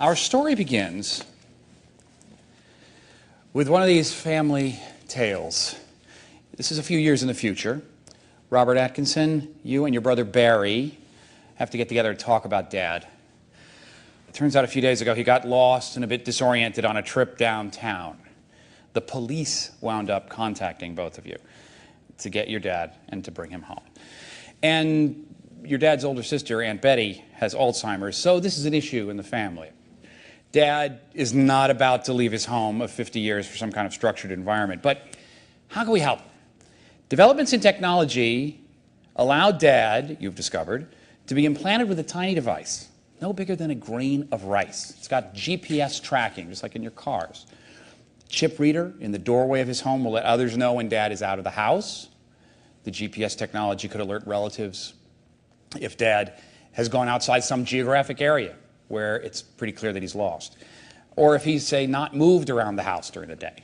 Our story begins with one of these family tales. This is a few years in the future. Robert Atkinson, you and your brother Barry have to get together to talk about Dad. It turns out a few days ago he got lost and a bit disoriented on a trip downtown. The police wound up contacting both of you to get your dad and to bring him home. And your dad's older sister, Aunt Betty, has Alzheimer's, so this is an issue in the family. Dad is not about to leave his home of 50 years for some kind of structured environment, but how can we help? Developments in technology allow Dad, you've discovered, to be implanted with a tiny device, no bigger than a grain of rice. It's got GPS tracking, just like in your cars. Chip reader in the doorway of his home will let others know when Dad is out of the house. The GPS technology could alert relatives if Dad has gone outside some geographic area where it's pretty clear that he's lost. Or if he's, say, not moved around the house during the day.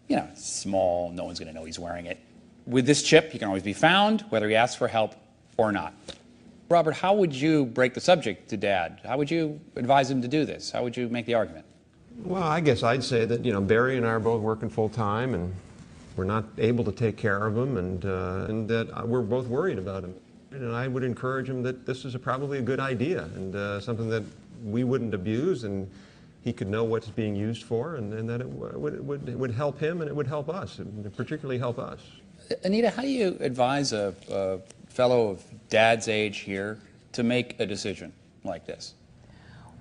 You know, it's small, no one's going to know he's wearing it. With this chip, he can always be found, whether he asks for help or not. Robert, how would you break the subject to Dad? How would you advise him to do this? How would you make the argument? Well, I guess I'd say that, Barry and I are both working full-time, and we're not able to take care of him, and that we're both worried about him. And I would encourage him that this is probably a good idea, and something that we wouldn't abuse, and he could know what it's being used for, and that it would help him, and it would help us, and particularly help us. Anita, how do you advise a fellow of Dad's age here to make a decision like this?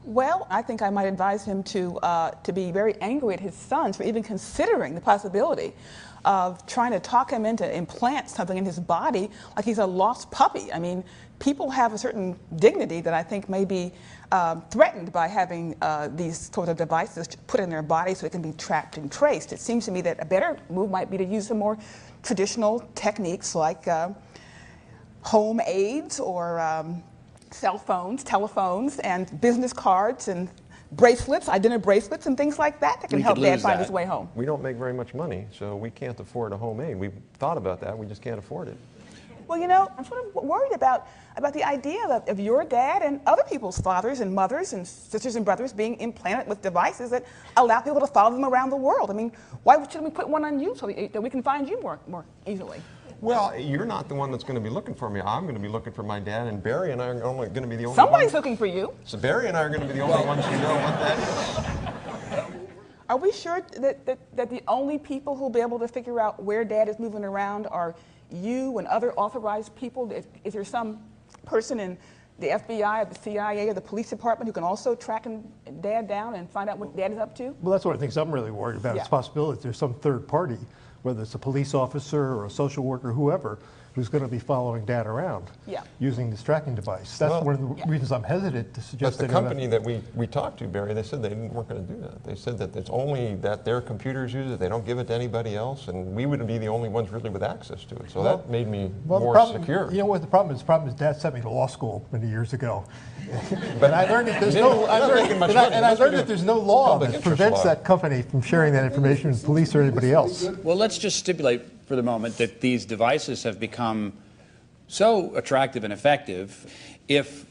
Well, I think I might advise him to be very angry at his sons for even considering the possibility of trying to talk him into implant something in his body like he's a lost puppy. I mean, people have a certain dignity that I think may be threatened by having these sort of devices put in their body so it can be tracked and traced. It seems to me that a better move might be to use some more traditional techniques like home aids or cell phones, telephones, and business cards and bracelets, identity bracelets and things like that can help Dad find his way home. We don't make very much money, so we can't afford a home aid. We've thought about that, we just can't afford it. Well, I'm sort of worried about the idea of your dad and other people's fathers and mothers and sisters and brothers being implanted with devices that allow people to follow them around the world. I mean, why shouldn't we put one on you so that we can find you more easily? Well, you're not the one that's going to be looking for me. I'm going to be looking for my dad, and Barry and I are only going to be the only Somebody's ones. Looking for you. So Barry and I are going to be the only ones who know what that is. Are we sure that the only people who'll be able to figure out where Dad is moving around are you and other authorized people? Is there some person in the FBI or the CIA or the police department who can also track Dad down and find out what Dad is up to? Well, that's one of the things I'm really worried about. Yeah. It's a possibility there's some third party, whether it's a police officer or a social worker, whoever, who's going to be following Dad around using this tracking device. That's one of the reasons I'm hesitant to suggest. But the company that we talked to, Barry, they said they weren't going to do that. They said that it's only that their computers use it, they don't give it to anybody else, and we would be the only ones really with access to it. So that made me more secure. You know what the problem is? The problem is Dad sent me to law school many years ago. But I learned that there's no law that prevents that company from sharing that information with police or anybody else. Well, let's just stipulate for the moment that these devices have become so attractive and effective. If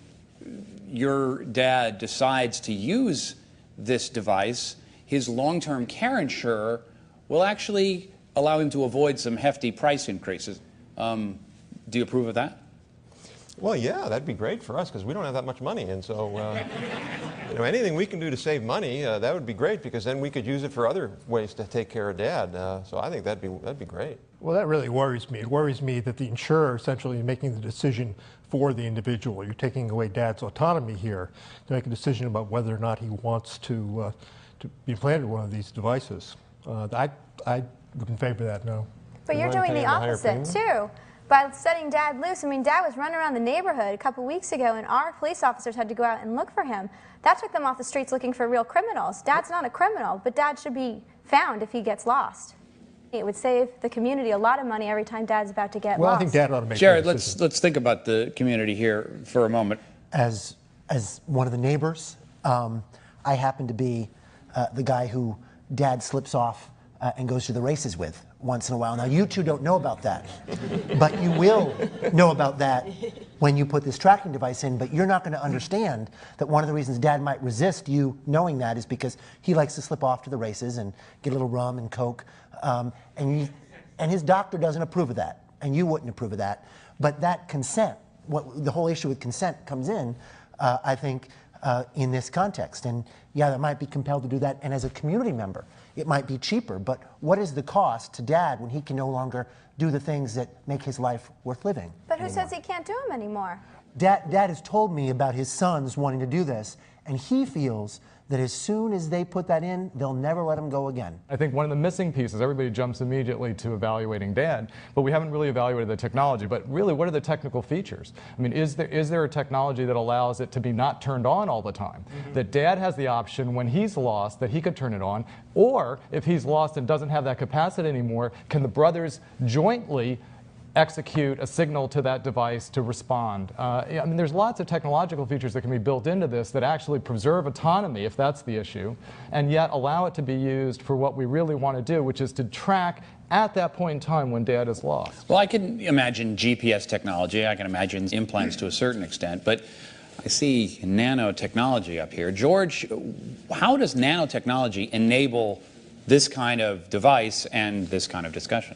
your dad decides to use this device, his long-term care insurer will actually allow him to avoid some hefty price increases. Do you approve of that? Well, yeah, that'd be great for us because we don't have that much money, and so anything we can do to save money, that would be great because then we could use it for other ways to take care of Dad. So I think that'd be great. Well, that really worries me. It worries me that the insurer essentially is making the decision for the individual. You're taking away Dad's autonomy here to make a decision about whether or not he wants to be implanted with one of these devices. I would in favor of that, no. But you're doing the opposite too. By setting Dad loose, I mean, Dad was running around the neighborhood a couple weeks ago, and our police officers had to go out and look for him. That took them off the streets looking for real criminals. Dad's not a criminal, but Dad should be found if he gets lost. It would save the community a lot of money every time Dad's about to get lost. Well, I think Dad ought to make Jared, that decision. let's think about the community here for a moment. As one of the neighbors, I happen to be the guy who Dad slips off and goes to the races with once in a while. Now, you two don't know about that, but you will know about that when you put this tracking device in, but you're not going to understand that one of the reasons Dad might resist you knowing that is because he likes to slip off to the races and get a little rum and Coke, and his doctor doesn't approve of that, and you wouldn't approve of that. But that consent, the whole issue with consent comes in, I think, in this context. And yeah, they might be compelled to do that, and as a community member, it might be cheaper, but what is the cost to Dad when he can no longer do the things that make his life worth living? But who says he can't do them anymore? Dad has told me about his sons wanting to do this, and he feels that as soon as they put that in, they'll never let him go again. I think one of the missing pieces, everybody jumps immediately to evaluating Dad, but we haven't really evaluated the technology. But really, what are the technical features? I mean, is there a technology that allows it to be not turned on all the time? That Dad has the option when he's lost that he could turn it on, or if he's lost and doesn't have that capacity anymore, can the brothers jointly execute a signal to that device to respond? I mean, there's lots of technological features that can be built into this that actually preserve autonomy, if that's the issue, and yet allow it to be used for what we really want to do, which is to track at that point in time when Dad is lost. Well, I can imagine GPS technology. I can imagine implants to a certain extent, but I see nanotechnology up here. George, how does nanotechnology enable this kind of device and this kind of discussion?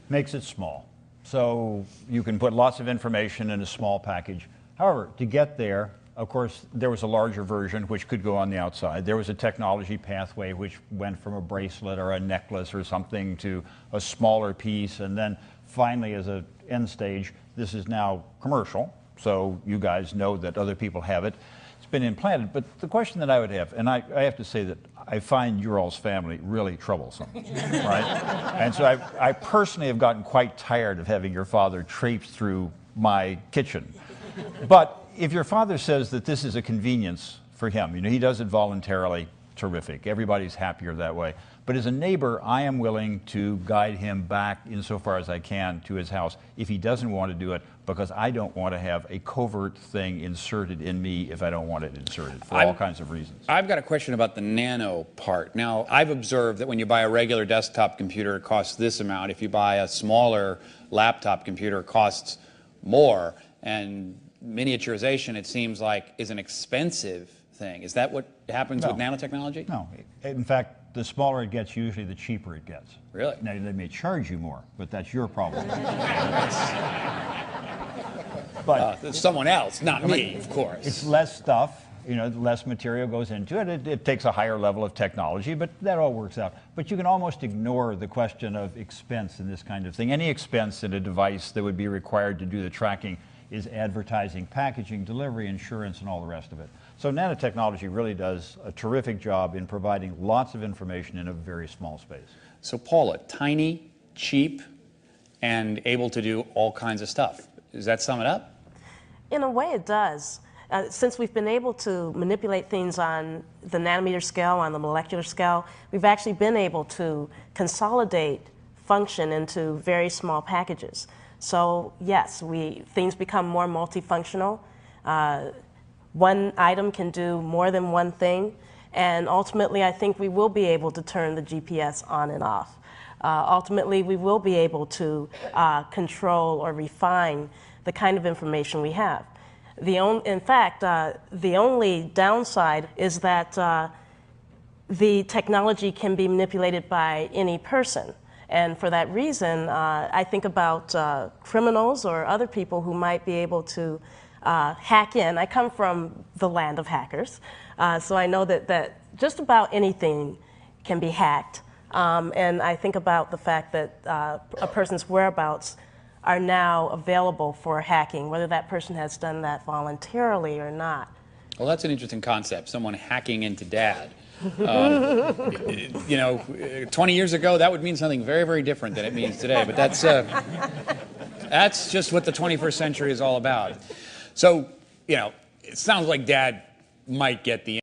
Makes it small. So you can put lots of information in a small package. However, to get there, of course, there was a larger version which could go on the outside. There was a technology pathway which went from a bracelet or a necklace or something to a smaller piece. And then finally, as an end stage, this is now commercial. So you guys know that other people have it. It's been implanted. But the question that I would have, and I have to say that I find your all's family really troublesome, right? And so I personally have gotten quite tired of having your father traipse through my kitchen. But if your father says that this is a convenience for him, you know, he does it voluntarily, terrific. Everybody's happier that way. But as a neighbor, I am willing to guide him back insofar as I can to his house if he doesn't want to do it, because I don't want to have a covert thing inserted in me if I don't want it inserted for all kinds of reasons. I've got a question about the nano part. Now, I've observed that when you buy a regular desktop computer, it costs this amount. If you buy a smaller laptop computer, it costs more. And miniaturization, it seems like, is an expensive thing. Is that what happens with nanotechnology? No. In fact, the smaller it gets, usually the cheaper it gets. Really? Now, they may charge you more, but that's your problem. But someone else, not me, of course. It's less stuff, you know, less material goes into it. It takes a higher level of technology, but that all works out. But you can almost ignore the question of expense in this kind of thing. Any expense in a device that would be required to do the tracking is advertising, packaging, delivery, insurance, and all the rest of it. So nanotechnology really does a terrific job in providing lots of information in a very small space. So Paula, tiny, cheap, and able to do all kinds of stuff. Does that sum it up? In a way, it does. Since we've been able to manipulate things on the nanometer scale, on the molecular scale, we've actually been able to consolidate function into very small packages. So yes, things become more multifunctional. One item can do more than one thing, and ultimately I think we will be able to turn the GPS on and off. Ultimately, we will be able to control or refine the kind of information we have. In fact, the only downside is that the technology can be manipulated by any person. And for that reason, I think about criminals or other people who might be able to hack in. I come from the land of hackers, so I know that just about anything can be hacked. And I think about the fact that a person's whereabouts are now available for hacking, whether that person has done that voluntarily or not. Well, that's an interesting concept, someone hacking into Dad. You know, 20 years ago, that would mean something very, very different than it means today. But that's just what the 21st century is all about. So, you know, it sounds like Dad might get the